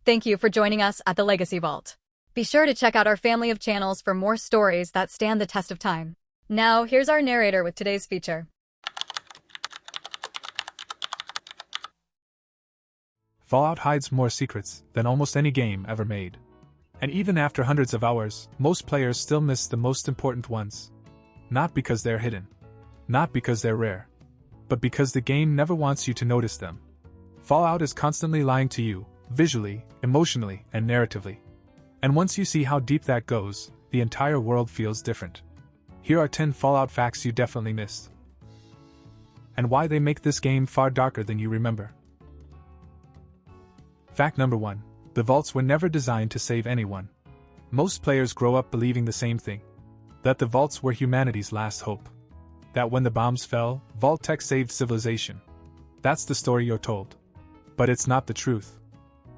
Thank you for joining us at the Legacy Vault. Be sure to check out our family of channels for more stories that stand the test of time. Now, here's our narrator with today's feature. Fallout hides more secrets than almost any game ever made. And even after hundreds of hours, most players still miss the most important ones. Not because they're hidden. Not because they're rare. But because the game never wants you to notice them. Fallout is constantly lying to you, visually, emotionally, and narratively. And once you see how deep that goes, the entire world feels different. Here are 10 Fallout facts you definitely missed. And why they make this game far darker than you remember. Fact number 1. The vaults were never designed to save anyone. Most players grow up believing the same thing. That the vaults were humanity's last hope. That when the bombs fell, Vault-Tec saved civilization. That's the story you're told. But it's not the truth.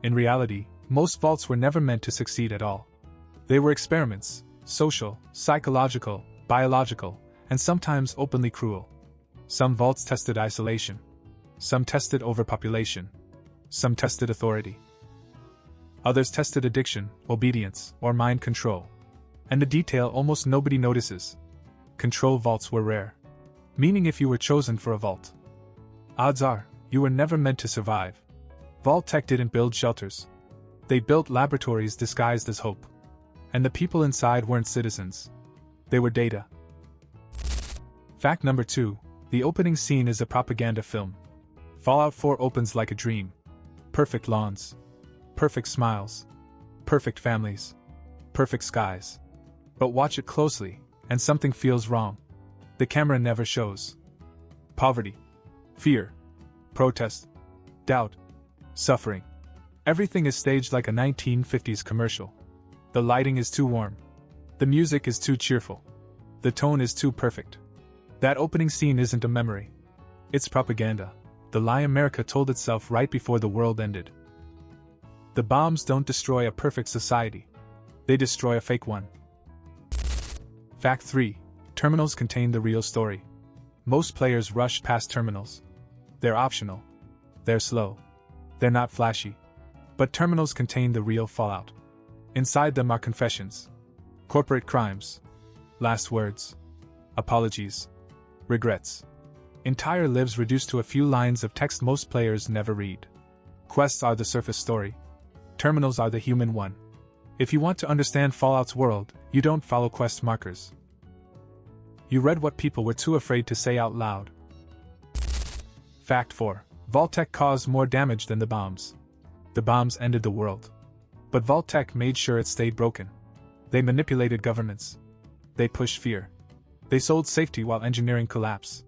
In reality, most vaults were never meant to succeed at all. They were experiments, social, psychological, biological, and sometimes openly cruel. Some vaults tested isolation. Some tested overpopulation. Some tested authority. Others tested addiction, obedience, or mind control. And the detail almost nobody notices. Control vaults were rare. Meaning if you were chosen for a vault, odds are, you were never meant to survive. Vault-Tec didn't build shelters. They built laboratories disguised as hope. And the people inside weren't citizens. They were data. Fact number 2. The opening scene is a propaganda film. Fallout 4 opens like a dream. Perfect lawns. Perfect smiles. Perfect families. Perfect skies. But watch it closely, and something feels wrong. The camera never shows. Poverty. Fear. Protest. Doubt. Suffering. Everything is staged like a 1950s commercial. The lighting is too warm. The music is too cheerful. The tone is too perfect. That opening scene isn't a memory. It's propaganda. The lie America told itself right before the world ended. The bombs don't destroy a perfect society. They destroy a fake one. Fact 3. Terminals contain the real story. Most players rush past terminals. They're optional. They're slow. They're not flashy. But terminals contain the real Fallout. Inside them are confessions. Corporate crimes. Last words. Apologies. Regrets. Entire lives reduced to a few lines of text most players never read. Quests are the surface story. Terminals are the human one. If you want to understand Fallout's world, you don't follow quest markers. You read what people were too afraid to say out loud. Fact 4. Vault-Tec caused more damage than the bombs. The bombs ended the world. But Vault-Tec made sure it stayed broken. They manipulated governments. They pushed fear. They sold safety while engineering collapse.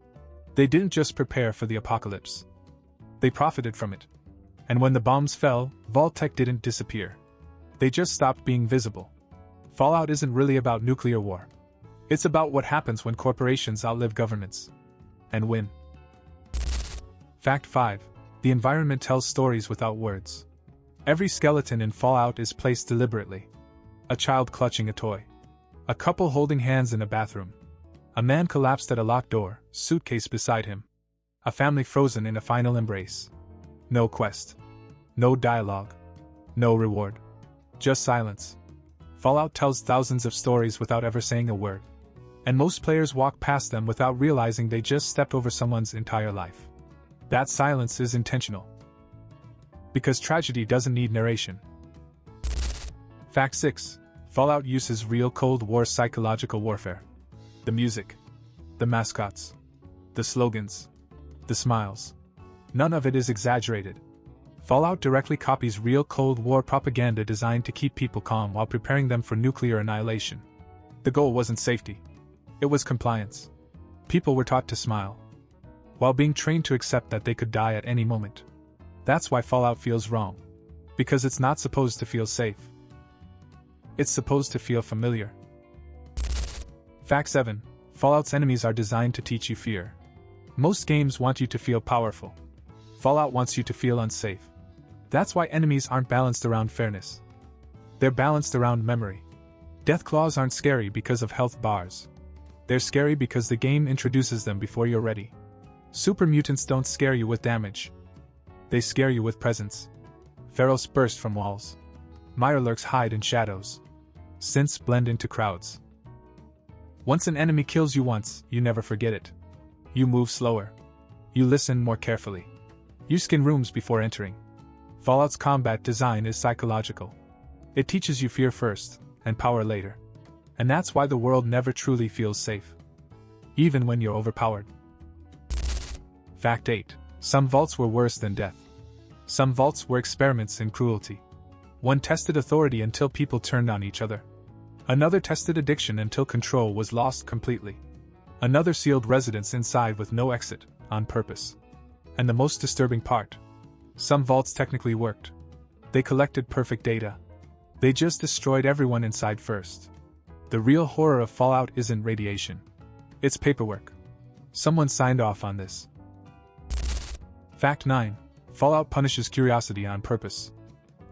They didn't just prepare for the apocalypse. They profited from it. And when the bombs fell, Vault-Tec didn't disappear. They just stopped being visible. Fallout isn't really about nuclear war. It's about what happens when corporations outlive governments. And win. Fact 5. The environment tells stories without words. Every skeleton in Fallout is placed deliberately. A child clutching a toy. A couple holding hands in a bathroom. A man collapsed at a locked door, suitcase beside him. A family frozen in a final embrace. No quest. No dialogue. No reward. Just silence. Fallout tells thousands of stories without ever saying a word. And most players walk past them without realizing they just stepped over someone's entire life. That silence is intentional. Because tragedy doesn't need narration. Fact 6. Fallout uses real Cold War psychological warfare. The music. The mascots. The slogans. The smiles. None of it is exaggerated. Fallout directly copies real Cold War propaganda designed to keep people calm while preparing them for nuclear annihilation. The goal wasn't safety. It was compliance. People were taught to smile, while being trained to accept that they could die at any moment. That's why Fallout feels wrong. Because it's not supposed to feel safe. It's supposed to feel familiar. Fact 7. Fallout's enemies are designed to teach you fear. Most games want you to feel powerful. Fallout wants you to feel unsafe. That's why enemies aren't balanced around fairness. They're balanced around memory. Deathclaws aren't scary because of health bars. They're scary because the game introduces them before you're ready. Super mutants don't scare you with damage. They scare you with presence. Pharaohs burst from walls. Mirelurks hide in shadows. Synths blend into crowds. Once an enemy kills you once, you never forget it. You move slower. You listen more carefully. You scan rooms before entering. Fallout's combat design is psychological. It teaches you fear first, and power later. And that's why the world never truly feels safe. Even when you're overpowered. Fact 8. Some vaults were worse than death. Some vaults were experiments in cruelty. One tested authority until people turned on each other. Another tested addiction until control was lost completely. Another sealed residents inside with no exit, on purpose. And the most disturbing part. Some vaults technically worked. They collected perfect data. They just destroyed everyone inside first. The real horror of Fallout isn't radiation. It's paperwork. Someone signed off on this. Fact 9. Fallout punishes curiosity on purpose.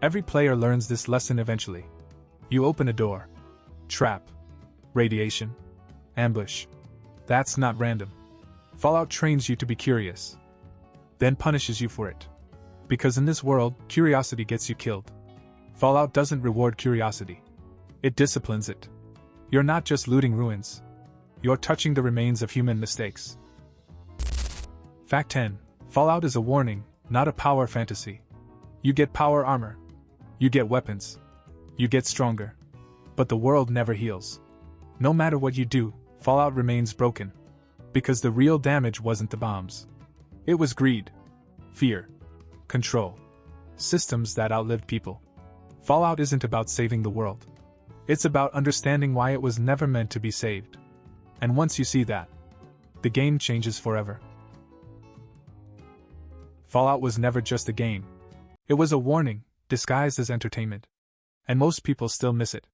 Every player learns this lesson eventually. You open a door. Trap. Radiation. Ambush. That's not random. Fallout trains you to be curious. Then punishes you for it. Because in this world, curiosity gets you killed. Fallout doesn't reward curiosity. It disciplines it. You're not just looting ruins. You're touching the remains of human mistakes. Fact 10. Fallout is a warning, not a power fantasy. You get power armor. You get weapons. You get stronger. But the world never heals. No matter what you do, Fallout remains broken. Because the real damage wasn't the bombs. It was greed. Fear. Control. Systems that outlived people. Fallout isn't about saving the world. It's about understanding why it was never meant to be saved. And once you see that, the game changes forever. Fallout was never just a game. It was a warning, disguised as entertainment. And most people still miss it.